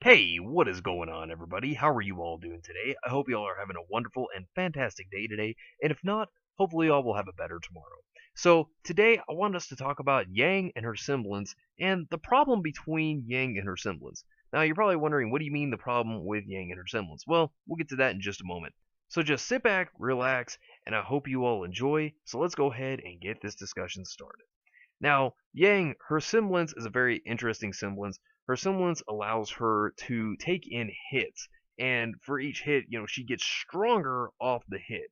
Hey, what is going on, everybody? How are you all doing today? I hope you all are having a wonderful and fantastic day today, and if not, hopefully you all will have a better tomorrow. So, today I want us to talk about Yang and her semblance, and the problem between Yang and her semblance. Now, you're probably wondering, what do you mean the problem with Yang and her semblance? Well, we'll get to that in just a moment. So just sit back, relax, and I hope you all enjoy, so let's go ahead and get this discussion started. Now, Yang, her semblance is a very interesting semblance. Her semblance allows her to take in hits, and for each hit, she gets stronger off the hit.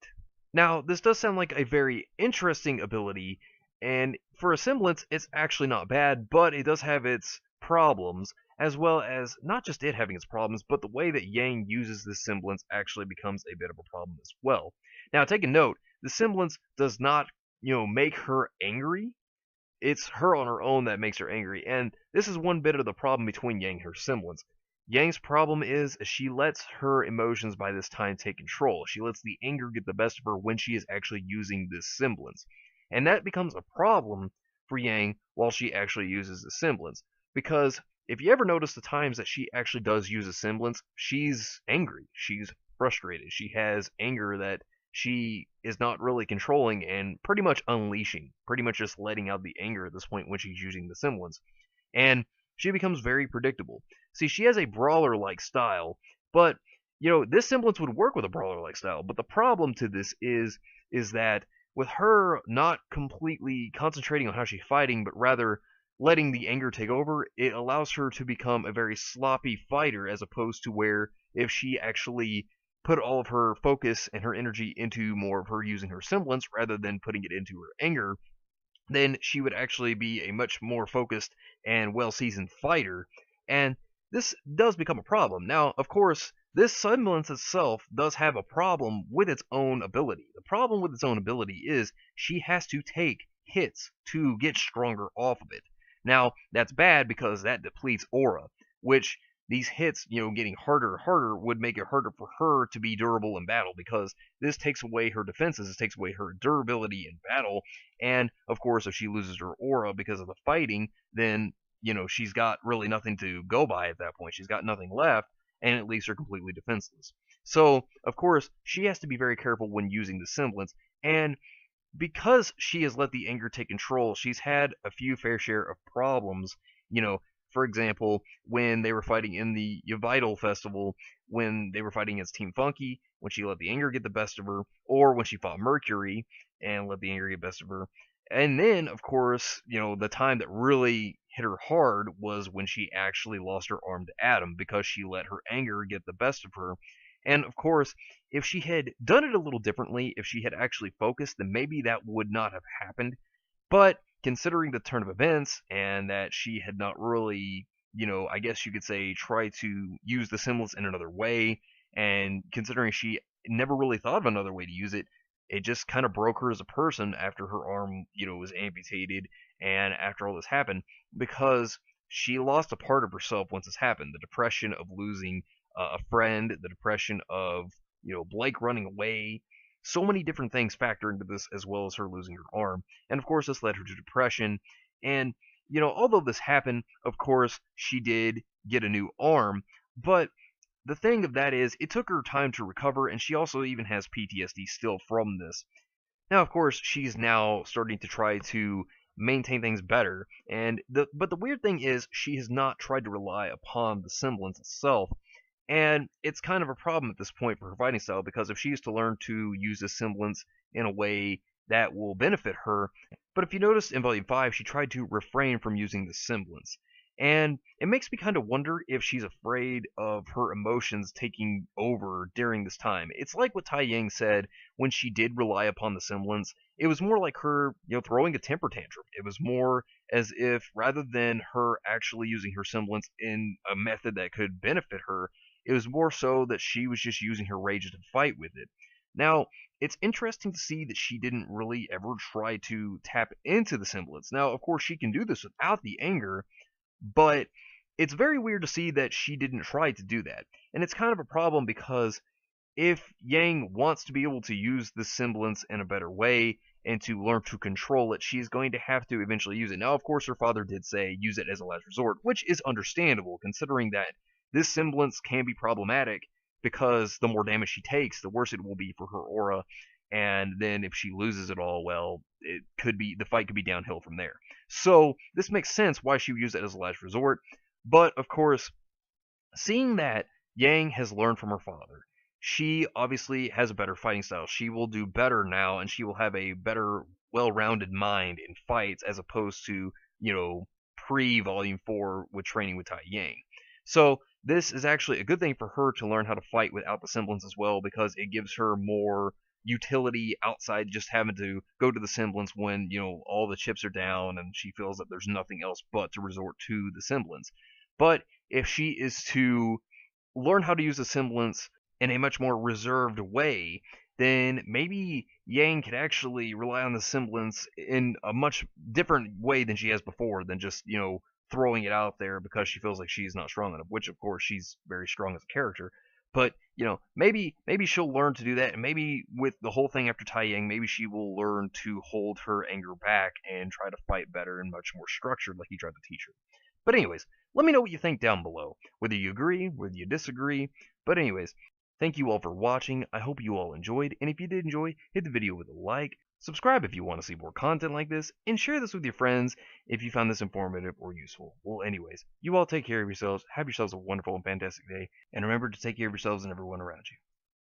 Now, this does sound like a very interesting ability, and for a semblance, it's actually not bad, but it does have its problems, as well as not just it having its problems, but the way that Yang uses this semblance actually becomes a bit of a problem as well. Now, take a note, the semblance does not, make her angry. It's her on her own that makes her angry, and this is one bit of the problem between Yang and her semblance. Yang's problem is she lets her emotions by this time take control. She lets the anger get the best of her when she is actually using this semblance. And that becomes a problem for Yang while she actually uses the semblance. Because if you ever notice the times that she actually does use a semblance, she's angry. She's frustrated. She has anger that she is not really controlling and pretty much unleashing, pretty much just letting out the anger at this point when she's using the semblance. And she becomes very predictable. See, she has a brawler-like style, but this semblance would work with a brawler-like style. But the problem to this is that with her not completely concentrating on how she's fighting, but rather letting the anger take over, it allows her to become a very sloppy fighter, as opposed to where if she actually put all of her focus and her energy into more of her using her semblance rather than putting it into her anger, then she would actually be a much more focused and well-seasoned fighter, and this does become a problem. Now, of course, this semblance itself does have a problem with its own ability. The problem with its own ability is she has to take hits to get stronger off of it. Now, that's bad because that depletes aura, which these hits, getting harder and harder would make it harder for her to be durable in battle, because this takes away her defenses, this takes away her durability in battle, and of course if she loses her aura because of the fighting, then she's got really nothing to go by at that point. She's got nothing left, and it leaves her completely defenseless. So of course she has to be very careful when using the semblance, and because she has let the anger take control, she's had a few fair share of problems. For example, when they were fighting in the Vital Festival, when they were fighting against Team Funky, when she let the anger get the best of her, or when she fought Mercury and let the anger get the best of her. And then, of course, the time that really hit her hard was when she actually lost her arm to Adam, because she let her anger get the best of her. And of course, if she had done it a little differently, if she had actually focused, then maybe that would not have happened. But considering the turn of events and that she had not really, I guess you could say, try to use the semblance in another way, and considering she never really thought of another way to use it, it just kind of broke her as a person after her arm, was amputated, and after all this happened, because she lost a part of herself once this happened. The depression of losing a friend, the depression of, Blake running away, so many different things factor into this, as well as her losing her arm. And of course, this led her to depression. And, although this happened, of course, she did get a new arm. But the thing of that is, it took her time to recover, and she also even has PTSD still from this. Now, of course, she's now starting to try to maintain things better. But the weird thing is, she has not tried to rely upon the semblance itself. And it's kind of a problem at this point for her fighting style, because if she is to learn to use this semblance in a way that will benefit her. But if you notice in Volume 5, she tried to refrain from using the semblance. And it makes me kind of wonder if she's afraid of her emotions taking over during this time. It's like what Tai Yang said when she did rely upon the semblance. It was more like her, throwing a temper tantrum. It was more as if, rather than her actually using her semblance in a method that could benefit her, it was more so that she was just using her rage to fight with it. Now, it's interesting to see that she didn't really ever try to tap into the semblance. Now, of course, she can do this without the anger, but it's very weird to see that she didn't try to do that. And it's kind of a problem, because if Yang wants to be able to use the semblance in a better way and to learn to control it, she's going to have to eventually use it. Now, of course, her father did say use it as a last resort, which is understandable, considering that this semblance can be problematic because the more damage she takes, the worse it will be for her aura. And then if she loses it all, well, it could be the fight could be downhill from there. So this makes sense why she would use it as a last resort. But of course, seeing that Yang has learned from her father, she obviously has a better fighting style. She will do better now, and she will have a better, well-rounded mind in fights as opposed to, pre-Volume 4 with training with Tai Yang. So this is actually a good thing for her to learn how to fight without the semblance as well, because it gives her more utility outside just having to go to the semblance when, all the chips are down and she feels that there's nothing else but to resort to the semblance. But if she is to learn how to use the semblance in a much more reserved way, then maybe Yang could actually rely on the semblance in a much different way than she has before, than just, throwing it out there because she feels like she's not strong enough, which of course she's very strong as a character. But, maybe she'll learn to do that, and maybe with the whole thing after Tai Yang, maybe she will learn to hold her anger back and try to fight better and much more structured like he tried to teach her. But anyways, let me know what you think down below, whether you agree, whether you disagree. But anyways, thank you all for watching. I hope you all enjoyed, and if you did enjoy, hit the video with a like, subscribe if you want to see more content like this, and share this with your friends if you found this informative or useful. Well, anyways, you all take care of yourselves, have yourselves a wonderful and fantastic day, and remember to take care of yourselves and everyone around you.